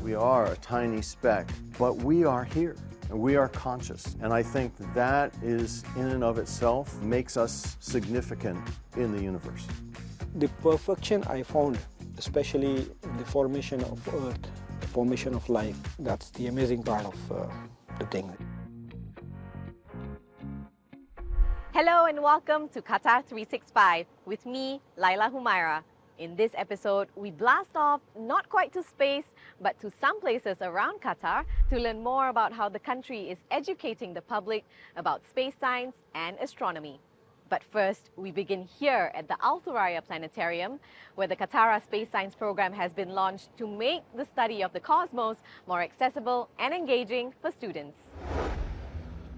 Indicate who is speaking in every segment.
Speaker 1: We are a tiny speck, but we are here, and we are conscious. And I think that is, in and of itself, makes us significant in the universe.
Speaker 2: The perfection I found, especially in the formation of Earth, the formation of life, that's the amazing part of the thing.
Speaker 3: Hello and welcome to Qatar 365 with me, Laila Humaira. In this episode, we blast off not quite to space, but to some places around Qatar to learn more about how the country is educating the public about space science and astronomy. But first, we begin here at the Al Thuraya Planetarium, where the Qatar Space Science Program has been launched to make the study of the cosmos more accessible and engaging for students.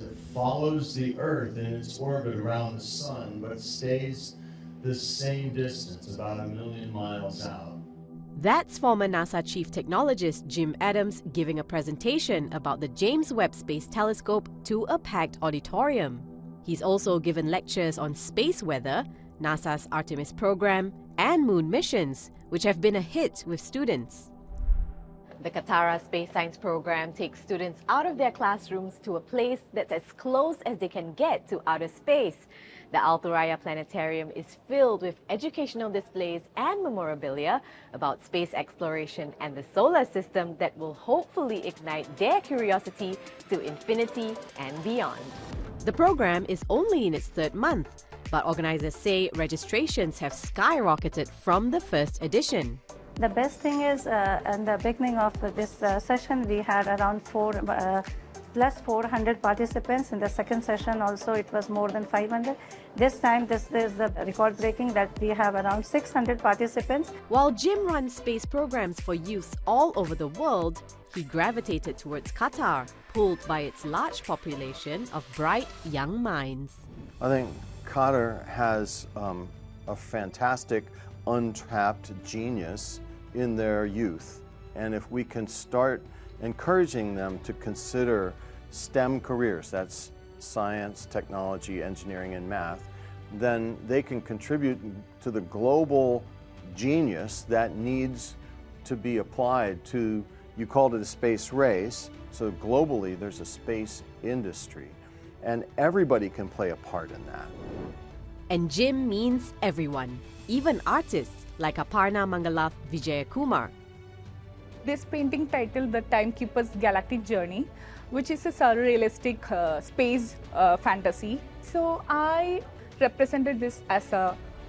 Speaker 1: It follows the Earth in its orbit around the Sun, but stays the same distance, about 1 million miles out.
Speaker 3: That's former NASA Chief Technologist Jim Adams giving a presentation about the James Webb Space Telescope to a packed auditorium. He's also given lectures on space weather, NASA's Artemis program, and moon missions, which have been a hit with students. The Qatar Space Science Program takes students out of their classrooms to a place that's as close as they can get to outer space. The Al Thuraya Planetarium is filled with educational displays and memorabilia about space exploration and the solar system that will hopefully ignite their curiosity to infinity and beyond. The program is only in its third month, but organizers say registrations have skyrocketed from the first edition.
Speaker 4: The best thing is, in the beginning of this session, we had around plus 400 participants. In the second session also, it was more than 500. This time, this is the record-breaking that we have around 600 participants.
Speaker 3: While Jim runs space programs for youth all over the world, he gravitated towards Qatar, pulled by its large population of bright young minds.
Speaker 1: I think Qatar has a fantastic, untapped genius in their youth. And if we can start encouraging them to consider STEM careers, that's science, technology, engineering, and math, then they can contribute to the global genius that needs to be applied to, you called it a space race, so globally there's a space industry, and everybody can play a part in that.
Speaker 3: And Jim means everyone, even artists like Aparna Mangalath Vijayakumar.
Speaker 5: This painting titled The Timekeeper's Galactic Journey, which is a surrealistic space fantasy. So I represented this as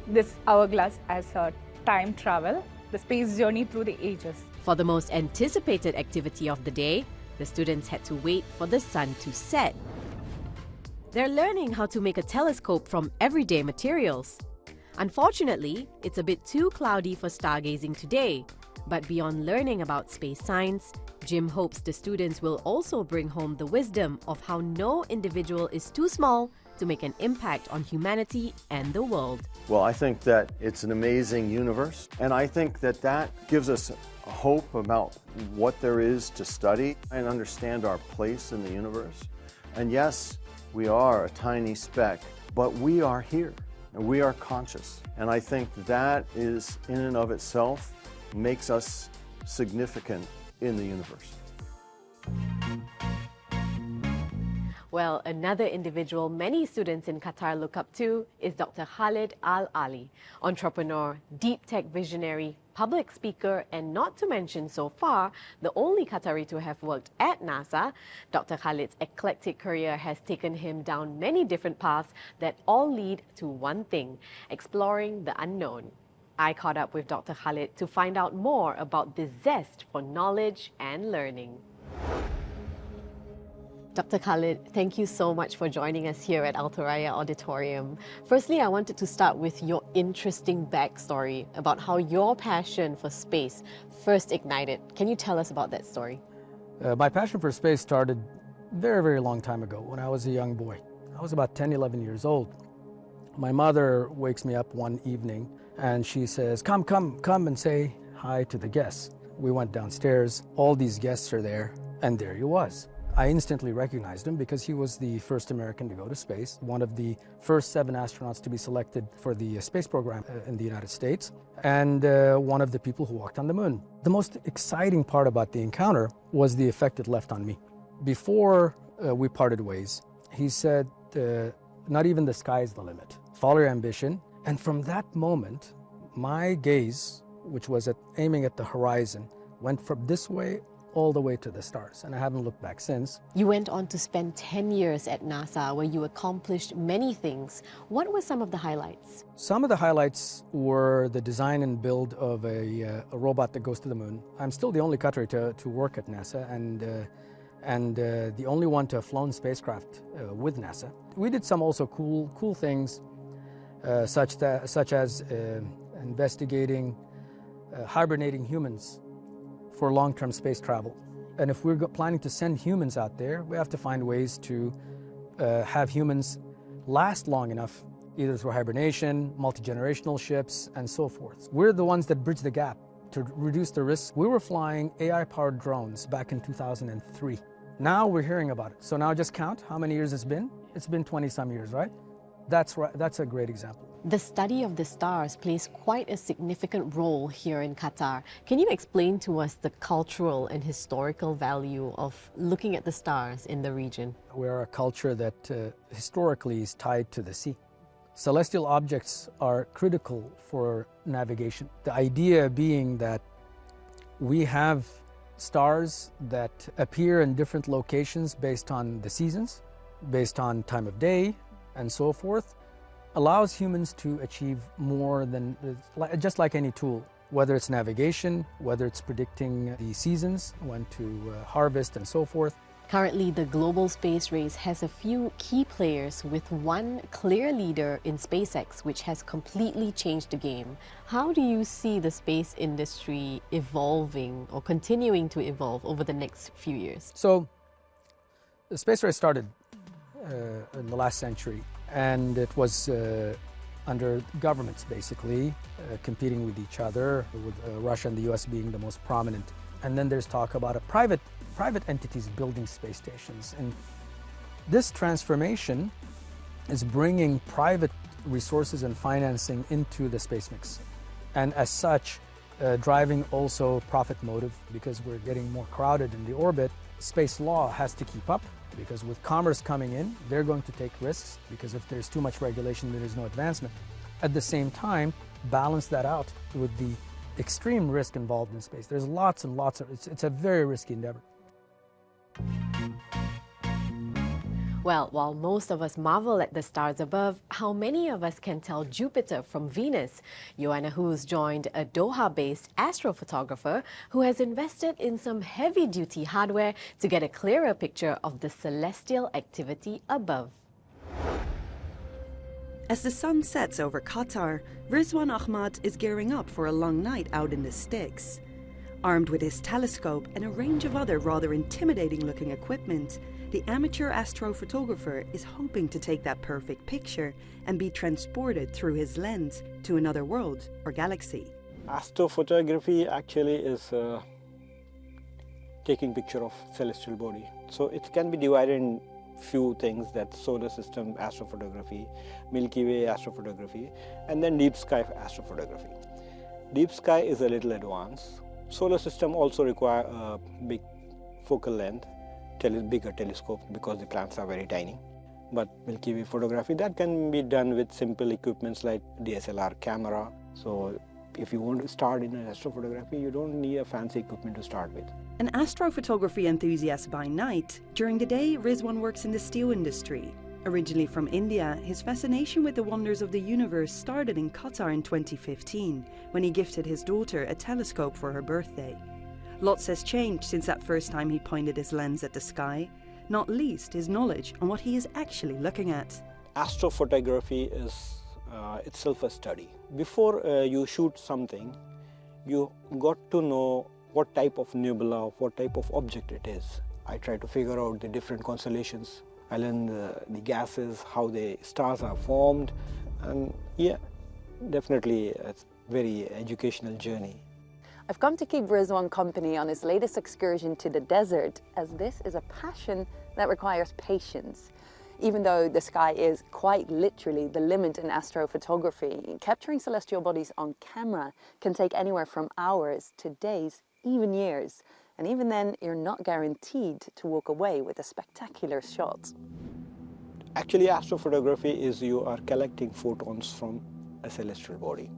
Speaker 5: this hourglass as a time travel, the space journey through the ages.
Speaker 3: For the most anticipated activity of the day, the students had to wait for the sun to set. They're learning how to make a telescope from everyday materials. Unfortunately, it's a bit too cloudy for stargazing today. But beyond learning about space science, Jim hopes the students will also bring home the wisdom of how no individual is too small to make an impact on humanity and the world.
Speaker 1: Well, I think that it's an amazing universe, and I think that that gives us hope about what there is to study and understand our place in the universe. And yes, we are a tiny speck, but we are here, and we are conscious. And I think that is, in and of itself, makes us significant in the universe.
Speaker 3: Well, another individual many students in Qatar look up to is Dr. Khalid Al-Ali, entrepreneur, deep tech visionary, public speaker, and not to mention so far, the only Qatari to have worked at NASA. Dr. Khalid's eclectic career has taken him down many different paths that all lead to one thing, exploring the unknown. I caught up with Dr. Khalid to find out more about this zest for knowledge and learning. Dr. Khalid, thank you so much for joining us here at Al Thuraya Auditorium. Firstly, I wanted to start with your interesting backstory about how your passion for space first ignited. Can you tell us about that story?
Speaker 2: My passion for space started very, very long time ago when I was a young boy. I was about 10, 11 years old. My mother wakes me up one evening and she says, come and say hi to the guests. We went downstairs, all these guests are there, and there he was. I instantly recognized him because he was the first American to go to space, one of the first 7 astronauts to be selected for the space program in the United States, and one of the people who walked on the moon. The most exciting part about the encounter was the effect it left on me. Before we parted ways, he said, not even the sky is the limit. Follow your ambition. And from that moment, my gaze, which was aiming at the horizon, went from this way all the way to the stars, and I haven't looked back since.
Speaker 3: You went on to spend 10 years at NASA, where you accomplished many things. What were some of the highlights?
Speaker 2: Some of the highlights were the design and build of a robot that goes to the moon. I'm still the only Qatari to work at NASA, and the only one to have flown spacecraft with NASA. We did some also cool things, such as investigating hibernating humans for long-term space travel. And if we're planning to send humans out there, we have to find ways to have humans last long enough, either through hibernation, multi-generational ships, and so forth. We're the ones that bridge the gap to reduce the risk. We were flying AI-powered drones back in 2003. Now we're hearing about it. So now just count how many years it's been. It's been 20-some years, right? That's right. That's a great example.
Speaker 3: The study of the stars plays quite a significant role here in Qatar. Can you explain to us the cultural and historical value of looking at the stars in the region?
Speaker 2: We are a culture that historically is tied to the sea. Celestial objects are critical for navigation. The idea being that we have stars that appear in different locations based on the seasons, based on time of day, and so forth, allows humans to achieve more than, just like any tool, whether it's navigation, whether it's predicting the seasons, when to harvest, and so forth.
Speaker 3: Currently, the global space race has a few key players, with one clear leader in SpaceX, which has completely changed the game. How do you see the space industry evolving or continuing to evolve over the next few years?
Speaker 2: So, the space race started in the last century, and it was under governments basically competing with each other, with Russia and the US being the most prominent. And then there's talk about a private entities building space stations. And this transformation is bringing private resources and financing into the space mix. And as such, driving also profit motive, because we're getting more crowded in the orbit. Space law has to keep up, because with commerce coming in, they're going to take risks, because if there's too much regulation, there is no advancement. At the same time, balance that out with the extreme risk involved in space. There's lots and lots of, it's a very risky endeavor.
Speaker 3: Well, while most of us marvel at the stars above, how many of us can tell Jupiter from Venus? Joanna Hoos joined a Doha-based astrophotographer who has invested in some heavy-duty hardware to get a clearer picture of the celestial activity above.
Speaker 6: As the sun sets over Qatar, Rizwan Ahmad is gearing up for a long night out in the sticks. Armed with his telescope and a range of other rather intimidating-looking equipment, the amateur astrophotographer is hoping to take that perfect picture and be transported through his lens to another world or galaxy.
Speaker 7: Astrophotography actually is taking picture of celestial body. So it can be divided in few things, that solar system astrophotography, Milky Way astrophotography, and then deep sky astrophotography. Deep sky is a little advanced. Solar system also require a big focal length, bigger telescope, because the planets are very tiny. But Milky Way photography, that can be done with simple equipments like DSLR camera. So if you want to start in astrophotography, you don't need a fancy equipment to start with.
Speaker 6: An astrophotography enthusiast by night, during the day Rizwan works in the steel industry. Originally from India, his fascination with the wonders of the universe started in Qatar in 2015, when he gifted his daughter a telescope for her birthday. Lots has changed since that first time he pointed his lens at the sky, not least his knowledge on what he is actually looking at.
Speaker 7: Astrophotography is itself a study. Before you shoot something, you got to know what type of nebula, what type of object it is. I try to figure out the different constellations. I learn the gases, how the stars are formed, and yeah, definitely it's a very educational journey.
Speaker 8: I've come to keep Rizwan company on his latest excursion to the desert, as this is a passion that requires patience. Even though the sky is quite literally the limit in astrophotography, capturing celestial bodies on camera can take anywhere from hours to days, even years. And even then, you're not guaranteed to walk away with a spectacular shot.
Speaker 7: Actually, astrophotography is you are collecting photons from a celestial body.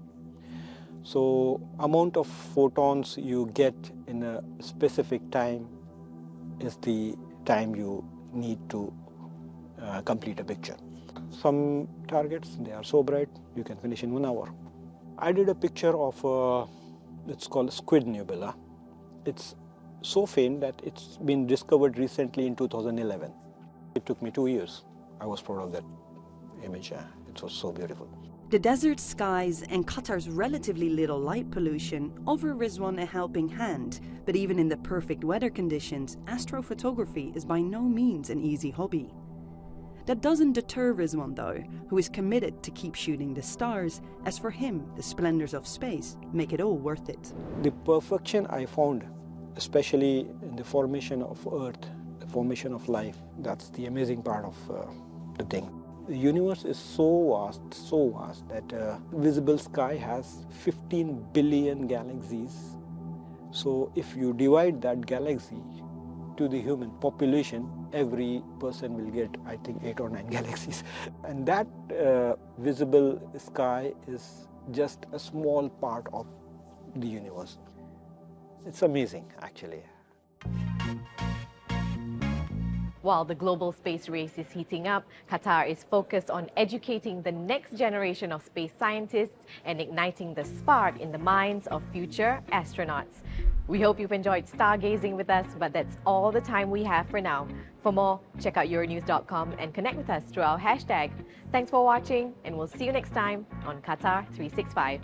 Speaker 7: So, amount of photons you get in a specific time is the time you need to complete a picture. Some targets, they are so bright, you can finish in 1 hour. I did a picture of, it's called Squid Nebula. It's so faint that it's been discovered recently in 2011. It took me 2 years. I was proud of that image. It was so beautiful.
Speaker 6: The desert skies and Qatar's relatively little light pollution offer Rizwan a helping hand, but even in the perfect weather conditions, astrophotography is by no means an easy hobby. That doesn't deter Rizwan though, who is committed to keep shooting the stars, as for him, the splendors of space make it all worth it.
Speaker 7: The perfection I found, especially in the formation of Earth, the formation of life, that's the amazing part of the thing. The universe is so vast that visible sky has 15 billion galaxies. So if you divide that galaxy to the human population, every person will get, I think, 8 or 9 galaxies. And that visible sky is just a small part of the universe. It's amazing, actually.
Speaker 3: While the global space race is heating up, Qatar is focused on educating the next generation of space scientists and igniting the spark in the minds of future astronauts. We hope you've enjoyed stargazing with us, but that's all the time we have for now. For more, check out euronews.com and connect with us through our hashtag. Thanks for watching, and we'll see you next time on Qatar 365.